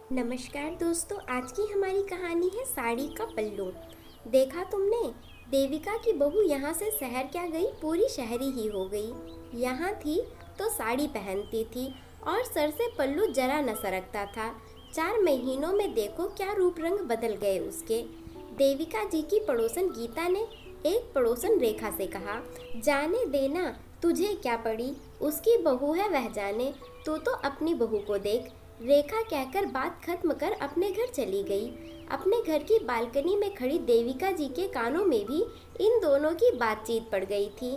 नमस्कार दोस्तों, आज की हमारी कहानी है साड़ी का पल्लू। देखा तुमने, देविका की बहू यहाँ से शहर क्या गई, पूरी शहरी ही हो गई। यहाँ थी तो साड़ी पहनती थी और सर से पल्लू जरा न सरकता था। 4 महीनों में देखो क्या रूप रंग बदल गए उसके। देविका जी की पड़ोसन गीता ने एक पड़ोसन रेखा से कहा, जाने देना, तुझे क्या पड़ी, उसकी बहू है वह जाने, तू तो अपनी बहू को देख। रेखा कहकर बात खत्म कर अपने घर चली गई। अपने घर की बालकनी में खड़ी देविका जी के कानों में भी इन दोनों की बातचीत पड़ गई थी,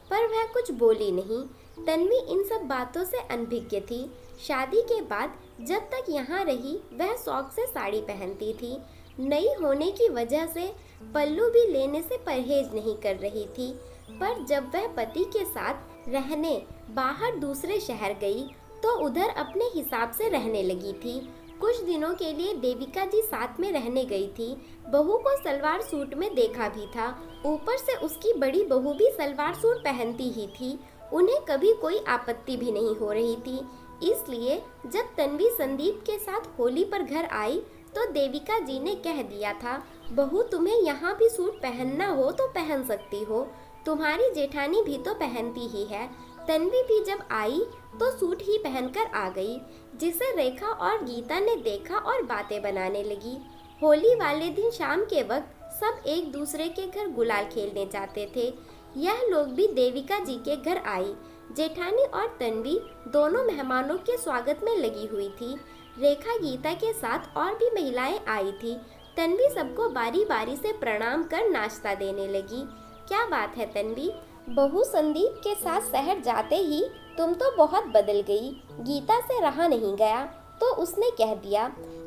पर वह कुछ बोली नहीं। तन्वी इन सब बातों से अनभिज्ञ थी। शादी के बाद जब तक यहाँ रही वह शौक से साड़ी पहनती थी। नई होने की वजह से पल्लू भी लेने से परहेज नहीं कर रही थी। पर जब वह पति के साथ रहने बाहर दूसरे शहर गई तो उधर अपने हिसाब से रहने लगी थी। कुछ दिनों के लिए देविका जी साथ में रहने गई थी। बहू को सलवार सूट में देखा भी था। ऊपर से उसकी बड़ी बहू भी सलवार सूट पहनती ही थी। उन्हें कभी कोई आपत्ति भी नहीं हो रही थी। इसलिए जब तन्वी संदीप के साथ होली पर घर आई तो देविका जी ने कह दिया था, बहू तुम्हें यहाँ भी सूट पहनना हो तो पहन सकती हो, तुम्हारी जेठानी भी तो पहनती ही है। तन्वी भी जब आई तो सूट ही पहनकर आ गई, जिसे रेखा और गीता ने देखा और बातें बनाने लगी। होली वाले दिन शाम के वक्त सब एक दूसरे के घर गुलाल खेलने जाते थे। यह लोग भी देविका जी के घर आई। जेठानी और तन्वी दोनों मेहमानों के स्वागत में लगी हुई थी। रेखा गीता के साथ और भी महिलाएं आई थी। तन्वी सबको बारी बारी से प्रणाम कर नाश्ता देने लगी। क्या बात है तन्वी, बहू संदीप के साथ शहर जाते ही तुम तो बहुत बदल गई। गीता से रहा नहीं गया तो उसने कह दिया,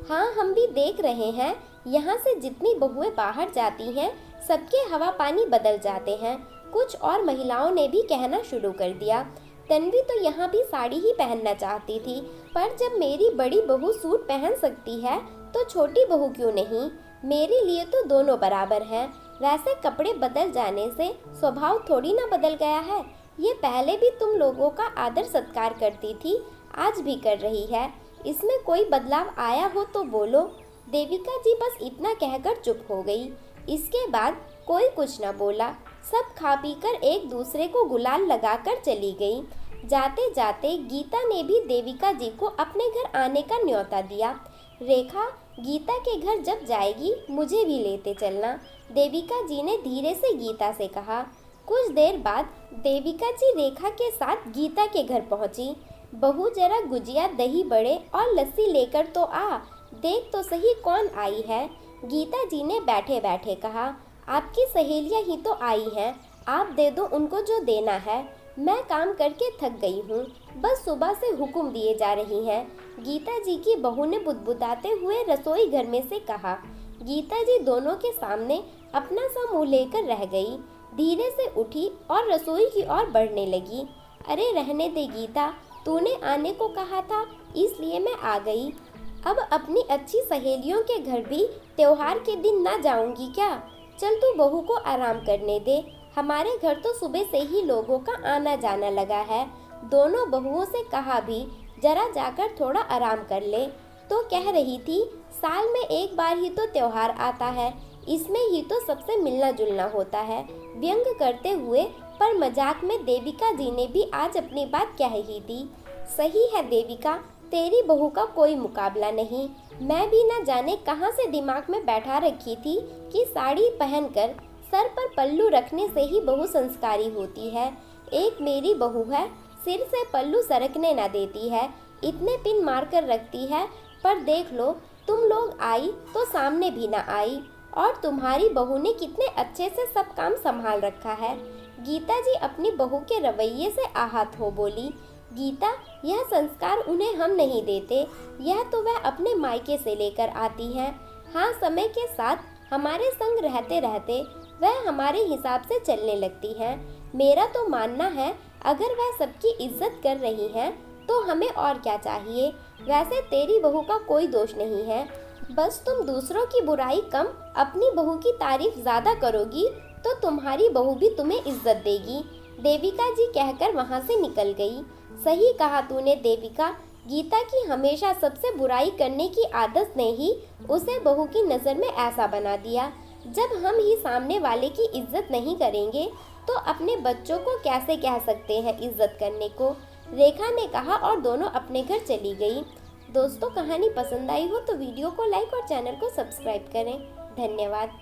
हाँ हम भी देख रहे हैं, यहाँ से जितनी बहुएं बाहर जाती हैं सबके हवा पानी बदल जाते हैं। कुछ और महिलाओं ने भी कहना शुरू कर दिया। तन्वी तो यहाँ भी साड़ी ही पहनना चाहती थी, पर जब मेरी बड़ी बहू सूट पहन सकती है तो छोटी बहू क्यों नहीं। मेरे लिए तो दोनों बराबर हैं। वैसे कपड़े बदल जाने से स्वभाव थोड़ी ना बदल गया है। ये पहले भी तुम लोगों का आदर सत्कार करती थी, आज भी कर रही है। इसमें कोई बदलाव आया हो तो बोलो। देविका जी बस इतना कहकर चुप हो गई। इसके बाद कोई कुछ न बोला। सब खा पी कर एक दूसरे को गुलाल लगाकर चली गई। जाते जाते गीता ने भी देविका जी को अपने घर आने का न्योता दिया। रेखा, गीता के घर जब जाएगी मुझे भी लेते चलना, देविका जी ने धीरे से गीता से कहा। कुछ देर बाद देविका जी रेखा के साथ गीता के घर पहुंची। बहू जरा गुजिया, दही बड़े और लस्सी लेकर तो आ, देख तो सही कौन आई है। गीता जी ने बैठे बैठे कहा, आपकी सहेलियां ही तो आई हैं, आप दे दो उनको जो देना है। मैं काम करके थक गई हूँ, बस सुबह से हुक्म दिए जा रही हैं। गीता जी की बहू ने बुदबुदाते हुए रसोई घर में से कहा। गीता जी दोनों के सामने अपना सा मुँह लेकर रह गई। धीरे से उठी और रसोई की ओर बढ़ने लगी। अरे रहने दे गीता, तूने आने को कहा था इसलिए मैं आ गई। अब अपनी अच्छी सहेलियों के घर भी त्योहार के दिन ना जाऊंगी क्या। चल तू बहू को आराम करने दे, हमारे घर तो सुबह से ही लोगों का आना जाना लगा है। दोनों बहुओं से कहा भी जरा जाकर थोड़ा आराम कर ले, तो कह रही थी साल में एक बार ही तो त्योहार आता है, इसमें ही तो सबसे मिलना जुलना होता है। व्यंग करते हुए पर मजाक में देविका जी ने भी आज अपनी बात कह ही दी। सही है देविका, तेरी बहू का कोई मुकाबला नहीं। मैं भी ना जाने कहां से दिमाग में बैठा रखी थी कि साड़ी पहनकर सर पर पल्लू रखने से ही बहू संस्कारी होती है। एक मेरी बहू है, सिर से पल्लू सरकने ना देती है, इतने पिन मार कर रखती है। पर देख लो, तुम लोग आई तो सामने भी ना आई, और तुम्हारी बहू ने कितने अच्छे से सब काम संभाल रखा है। गीता जी अपनी बहू के रवैये से आहत हो बोली। गीता, यह संस्कार उन्हें हम नहीं देते, यह तो वह अपने मायके से लेकर आती हैं। हाँ, समय के साथ हमारे संग रहते रहते वह हमारे हिसाब से चलने लगती हैं। मेरा तो मानना है अगर वह सबकी इज्जत कर रही हैं तो हमें और क्या चाहिए। वैसे तेरी बहू का कोई दोष नहीं है, बस तुम दूसरों की बुराई कम, अपनी बहू की तारीफ ज़्यादा करोगी तो तुम्हारी बहू भी तुम्हें इज्जत देगी। देविका जी कहकर वहाँ से निकल गई। सही कहा तूने देविका, गीता की हमेशा सबसे बुराई करने की आदत ने ही उसे बहू की नज़र में ऐसा बना दिया। जब हम ही सामने वाले की इज्जत नहीं करेंगे तो अपने बच्चों को कैसे कह सकते हैं इज्जत करने को, रेखा ने कहा और दोनों अपने घर चली गई। दोस्तों, कहानी पसंद आई हो तो वीडियो को लाइक और चैनल को सब्सक्राइब करें। धन्यवाद।